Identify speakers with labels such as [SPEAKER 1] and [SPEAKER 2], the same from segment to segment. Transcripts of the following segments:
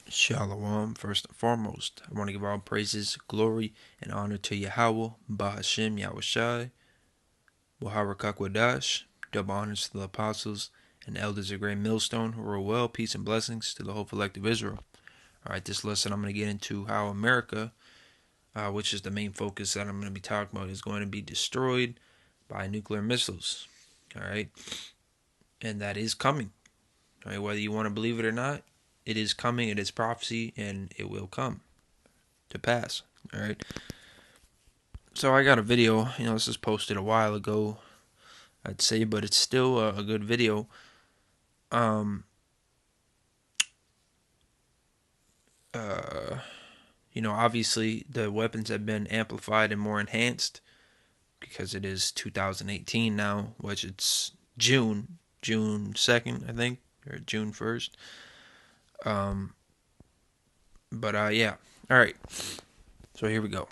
[SPEAKER 1] Shalom. First and foremost, I want to give all praises, glory, and honor to Yahweh, Bahashem, Yahushai, Waharakak double honors to the apostles and elders of Great Millstone who rule well, peace and blessings to the whole collective Israel. Alright, this lesson I'm going to get into how America, which is the main focus that I'm going to be talking about, is going to be destroyed by nuclear missiles. Alright, and that is coming. Alright, whether you want to believe it or not, it is coming, it is prophecy, and it will come to pass. Alright. So I got a video, this was posted a while ago, I'd say, but it's still a good video. Um, uh, Obviously the weapons have been amplified and more enhanced because it is 2018 now, which it's June 2nd, I think, or June 1st. But yeah. All right. So here we go.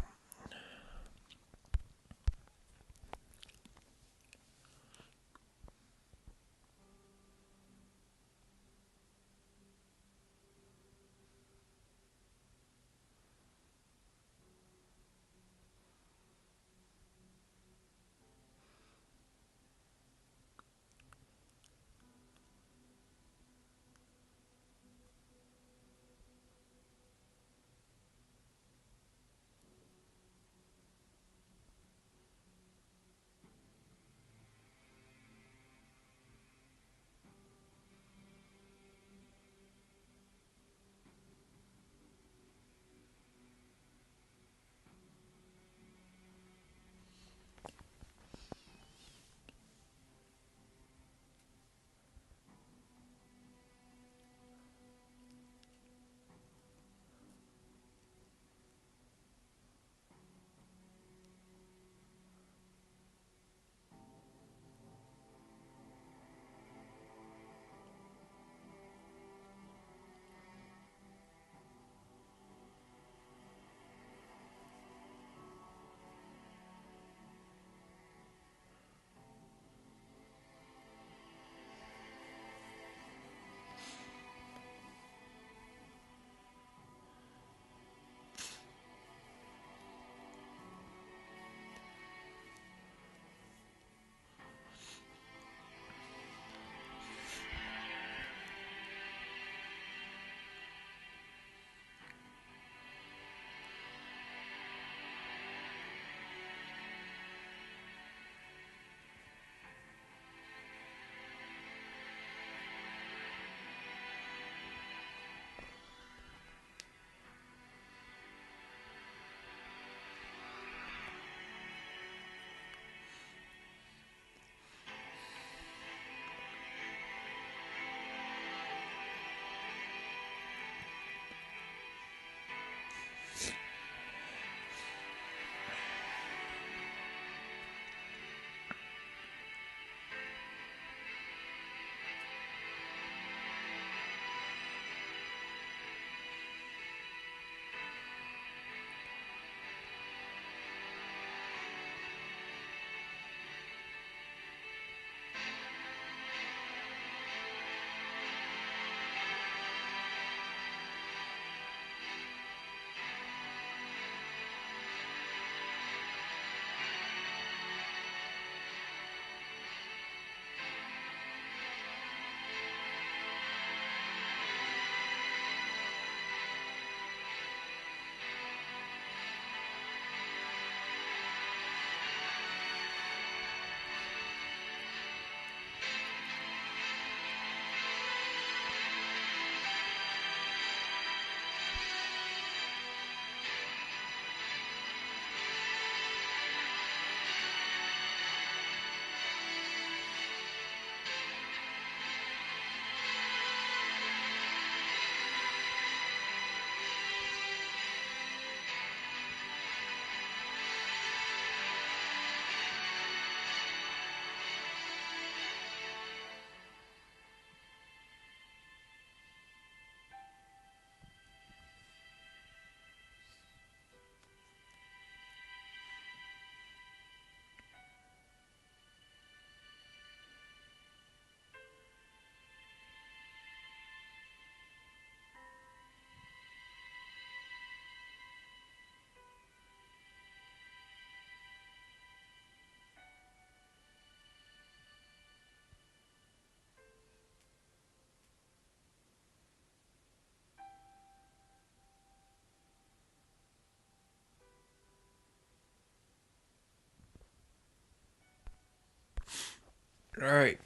[SPEAKER 1] All right.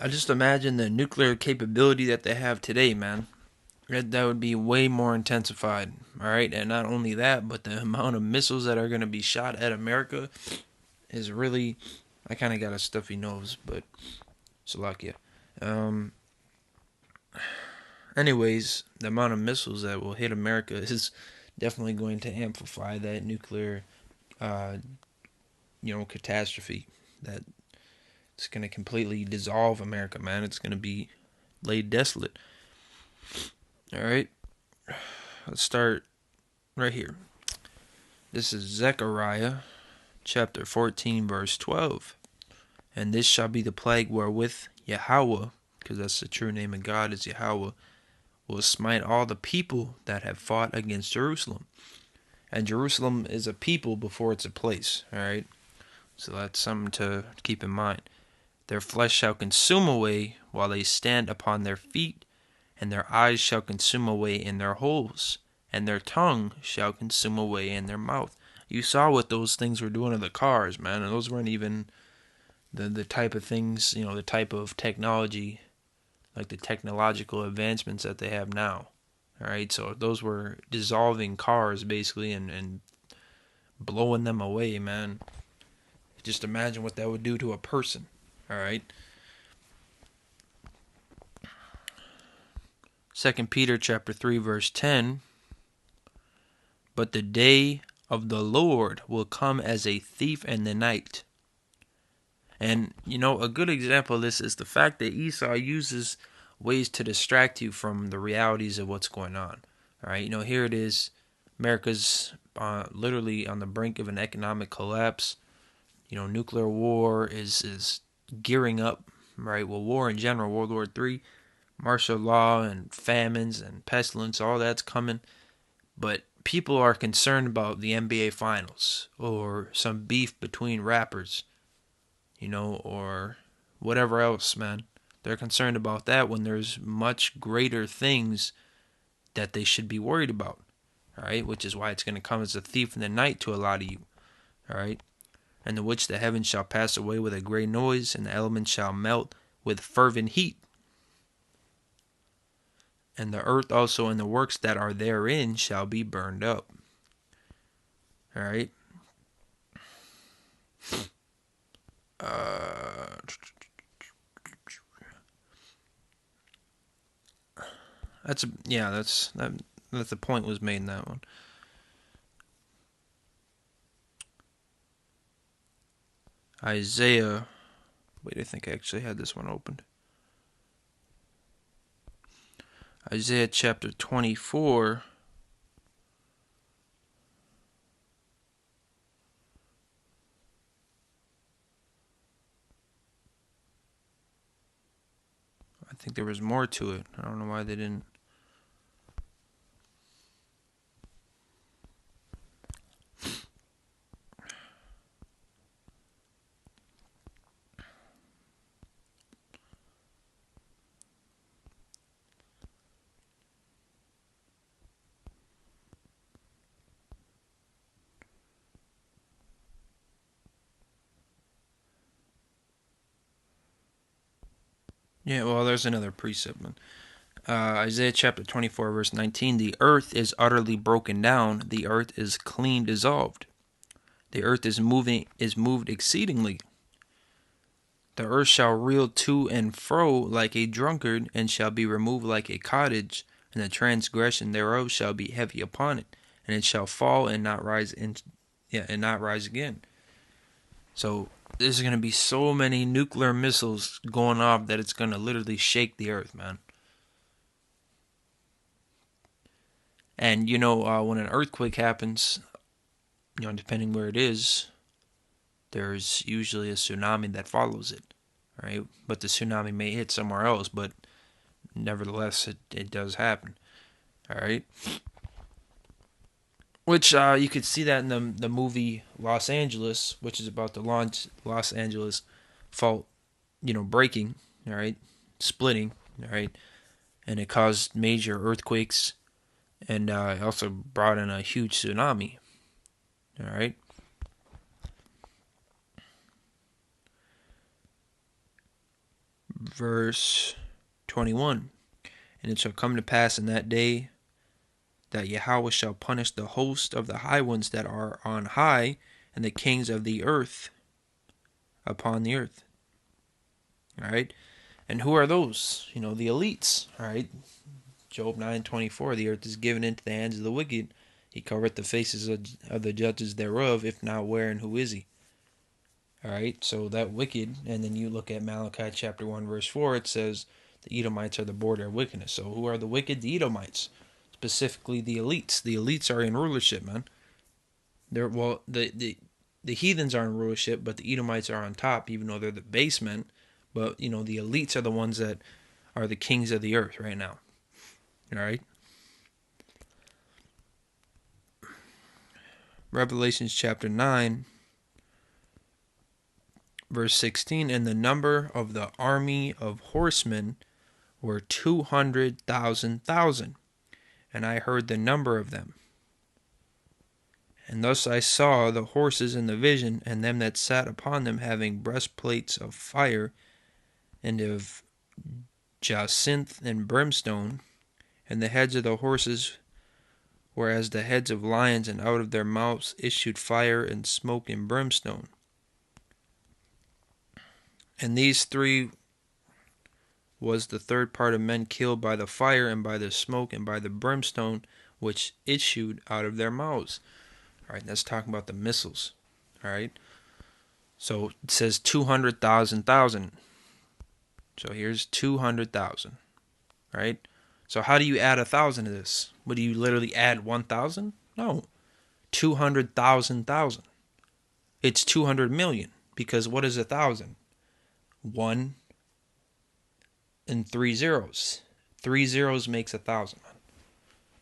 [SPEAKER 1] I just imagine the nuclear capability that they have today, man. That would be way more intensified. All right. And not only that, but the amount of missiles that are going to be shot at America is really. I kind of got a stuffy nose, but Slovakia. Um, anyways, the amount of missiles that will hit America is definitely going to amplify that nuclear, uh, catastrophe. That it's going to completely dissolve America, man. It's going to be laid desolate. All right, let's start right here. This is Zechariah chapter 14, verse 12. And this shall be the plague wherewith Yahweh, because that's the true name of God is Yahweh, will smite all the people that have fought against Jerusalem. And Jerusalem is a people before it's a place, all right? So that's something to keep in mind. Their flesh shall consume away while they stand upon their feet, and their eyes shall consume away in their holes, and their tongue shall consume away in their mouth. You saw what those things were doing to the cars, man, and those weren't even the type of things, the type of technology, like the technological advancements that they have now. All right, so those were dissolving cars basically and blowing them away, man. Just imagine what that would do to a person. All right. Second Peter chapter 3 verse 10. But the day of the Lord will come as a thief in the night. And a good example of this is the fact that Esau uses ways to distract you from the realities of what's going on. All right, here it is. America's literally on the brink of an economic collapse. Nuclear war is gearing up. Right, well, war in general, World War III, martial law and famines and pestilence, all that's coming. But people are concerned about the NBA finals or some beef between rappers, or whatever else, man. They're concerned about that when there's much greater things that they should be worried about. All right, which is why it's going to come as a thief in the night to a lot of you. All right, and the which the heavens shall pass away with a great noise, and the elements shall melt with fervent heat. And the earth also and the works that are therein shall be burned up. All right. That's the point was made in that one. Isaiah. Wait, I think I actually had this one opened. Isaiah chapter 24. I think there was more to it. I don't know why they didn't. Yeah, well, there's another precept. Isaiah chapter 24, verse 19. The earth is utterly broken down. The earth is clean dissolved. The earth is moved exceedingly. The earth shall reel to and fro like a drunkard, and shall be removed like a cottage, and the transgression thereof shall be heavy upon it, and it shall fall and not rise and not rise again. So there's gonna be so many nuclear missiles going off that it's gonna literally shake the earth, man. And when an earthquake happens, depending where it is, there's usually a tsunami that follows it, right? But the tsunami may hit somewhere else, but nevertheless, it does happen, all right? Which you could see that in the movie Los Angeles, which is about the Los Angeles fault, breaking, all right, splitting, all right, and it caused major earthquakes, and it also brought in a huge tsunami, all right. verse 21. And it shall come to pass in that day that Yahweh shall punish the host of the high ones that are on high, and the kings of the earth upon the earth. All right. And who are those? The elites. All right. Job 9:24. The earth is given into the hands of the wicked. He covereth the faces of the judges thereof. If not, where and who is he? All right. So that wicked. And then you look at Malachi chapter 1 verse 4. It says the Edomites are the border of wickedness. So who are the wicked? The Edomites. Specifically the elites. The elites are in rulership, man. The heathens are in rulership, but the Edomites are on top, even though they're the basemen. But the elites are the ones that are the kings of the earth right now. All right. Revelations chapter 9, verse 16. And the number of the army of horsemen were 200,000. And I heard the number of them. And thus I saw the horses in the vision, and them that sat upon them having breastplates of fire, and of jacinth and brimstone, and the heads of the horses were as the heads of lions, and out of their mouths issued fire and smoke and brimstone. And these three was the third part of men killed by the fire, and by the smoke, and by the brimstone, which issued out of their mouths. All right, that's talking about the missiles. All right. So it says 200,000. So here's 200,000. Right? So how do you add 1,000 to this? Would you literally add 1,000? No. 200,000. It's 200 million. Because what is 1,000? 1 and 3 zeros. 3 zeros makes 1,000.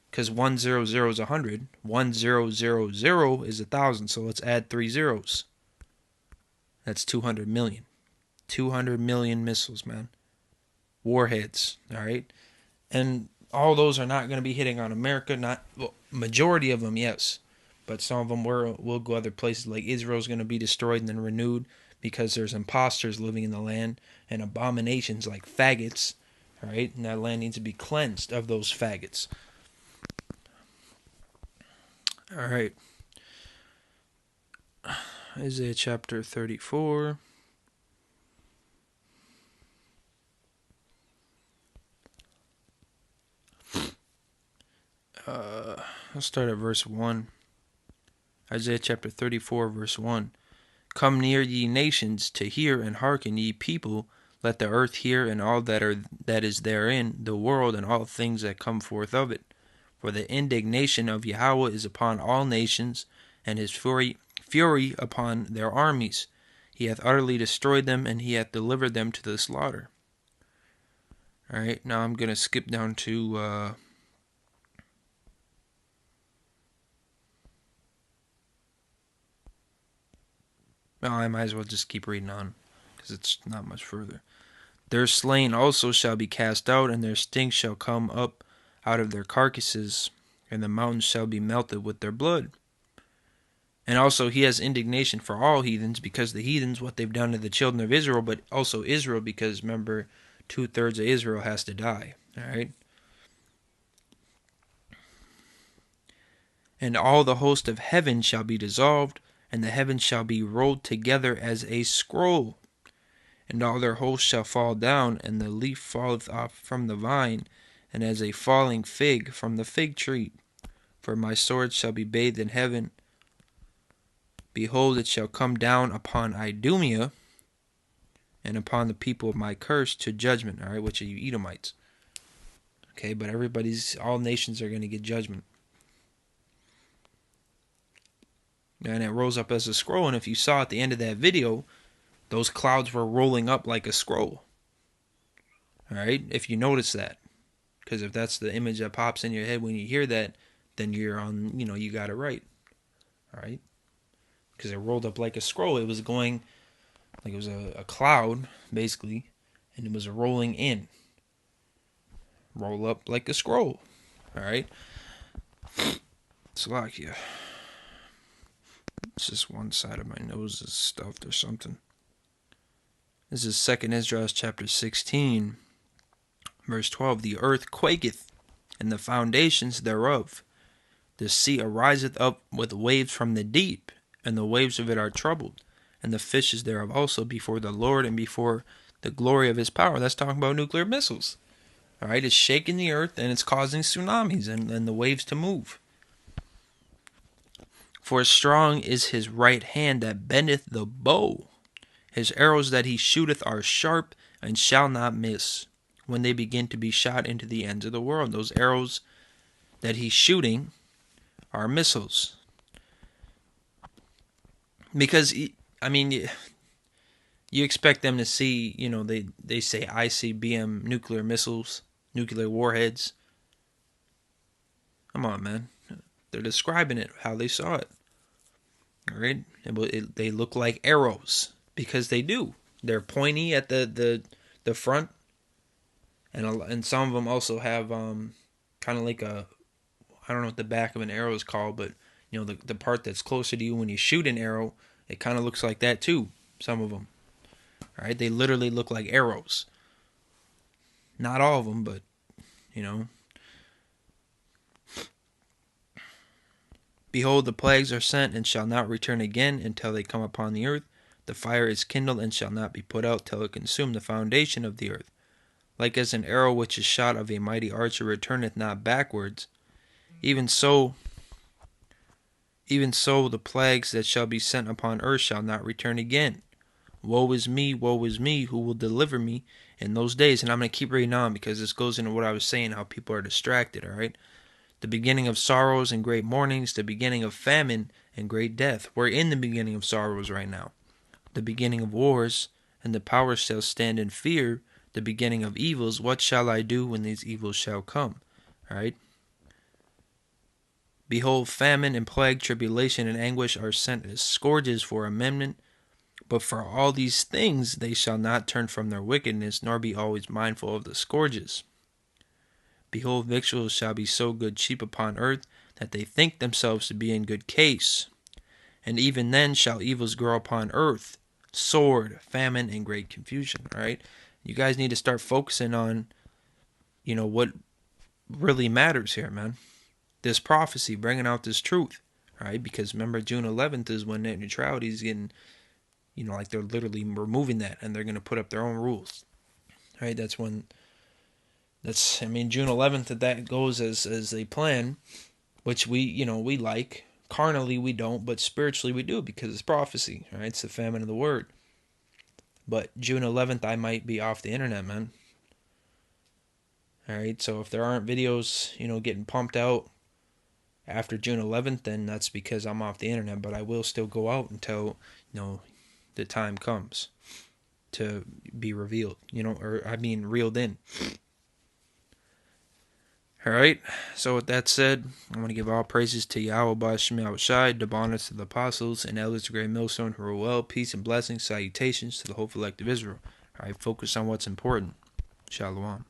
[SPEAKER 1] Because 100 is 100. 1000 is 1,000. So let's add 3 zeros. That's 200 million. 200 million missiles, man. Warheads. All right. And all those are not going to be hitting on America. Majority of them, yes. But some of them will go other places. Like Israel's going to be destroyed and then renewed because there's imposters living in the land and abominations like faggots. All right. And that land needs to be cleansed of those faggots. All right. Isaiah chapter 34. I'll start at verse 1. Isaiah chapter 34, verse 1. Come near, ye nations, to hear, and hearken, ye people. Let the earth hear, and all that is therein, the world, and all things that come forth of it. For the indignation of Yahweh is upon all nations, and his fury upon their armies. He hath utterly destroyed them, and he hath delivered them to the slaughter. All right, now I'm going to skip down to well, I might as well just keep reading on, because it's not much further. Their slain also shall be cast out, and their stink shall come up out of their carcasses, and the mountains shall be melted with their blood. And also he has indignation for all heathens, because the heathens, what they've done to the children of Israel, but also Israel, because remember, 2/3 of Israel has to die. All right. And all the host of heaven shall be dissolved, and the heavens shall be rolled together as a scroll. And all their hosts shall fall down, and the leaf falleth off from the vine, and as a falling fig from the fig tree. For my sword shall be bathed in heaven. Behold, it shall come down upon Idumea, and upon the people of my curse to judgment. All right, which are you Edomites? Okay, but all nations are going to get judgment. And it rolls up as a scroll, and if you saw at the end of that video, those clouds were rolling up like a scroll. All right, if you notice that. Because if that's the image that pops in your head when you hear that, then you're on, you got it right. All right? Because it rolled up like a scroll. It was going, like it was a cloud, basically, and it was rolling in. Roll up like a scroll. All right? Slovakia. It's just one side of my nose is stuffed or something. This is 2nd Ezra chapter 16, verse 12. The earth quaketh, and the foundations thereof. The sea ariseth up with waves from the deep, and the waves of it are troubled, and the fishes thereof also before the Lord and before the glory of his power. That's talking about nuclear missiles. All right, it's shaking the earth, and it's causing tsunamis and the waves to move. For strong is his right hand that bendeth the bow. His arrows that he shooteth are sharp, and shall not miss, when they begin to be shot into the ends of the world. Those arrows that he's shooting are missiles. Because, I mean, you expect them to see, they say ICBM nuclear missiles, nuclear warheads. Come on, man. They're describing it how they saw it. All right? They look like arrows, because they do. They're pointy at the front, and some of them also have kind of like a, I don't know what the back of an arrow is called, but the part that's closer to you when you shoot an arrow, it kind of looks like that too. Some of them. All right, they literally look like arrows. Not all of them, but Behold, the plagues are sent and shall not return again until they come upon the earth. The fire is kindled and shall not be put out till it consume the foundation of the earth. Like as an arrow which is shot of a mighty archer returneth not backwards, even so the plagues that shall be sent upon earth shall not return again. Woe is me, who will deliver me in those days? And I'm going to keep reading on, because this goes into what I was saying, how people are distracted, all right? The beginning of sorrows and great mournings, the beginning of famine and great death. We're in the beginning of sorrows right now. The beginning of wars, and the power shall stand in fear. The beginning of evils, what shall I do when these evils shall come? All right? Behold, famine and plague, tribulation and anguish are sent as scourges for amendment. But for all these things they shall not turn from their wickedness, nor be always mindful of the scourges. Behold, victuals shall be so good cheap upon earth, that they think themselves to be in good case. And even then shall evils grow upon earth, sword, famine, and great confusion. All right? You guys need to start focusing on, what really matters here, man. This prophecy, bringing out this truth. All right? Because remember, June 11th is when net neutrality is getting, like they're literally removing that, and they're going to put up their own rules. All right? June 11th, if that goes as they plan, which we like. Carnally, we don't, but spiritually we do, because it's prophecy, right? It's the famine of the word. But June 11th, I might be off the internet, man. All right, so if there aren't videos, getting pumped out after June 11th, then that's because I'm off the internet. But I will still go out until, the time comes to be revealed, reeled in. All right, so with that said, I want to give all praises to Yahweh B'Shem Yahushai, double honors to the apostles and elders of the great millstone who are well, peace and blessings, salutations to the whole elect of Israel. All right, focus on what's important. Shalom.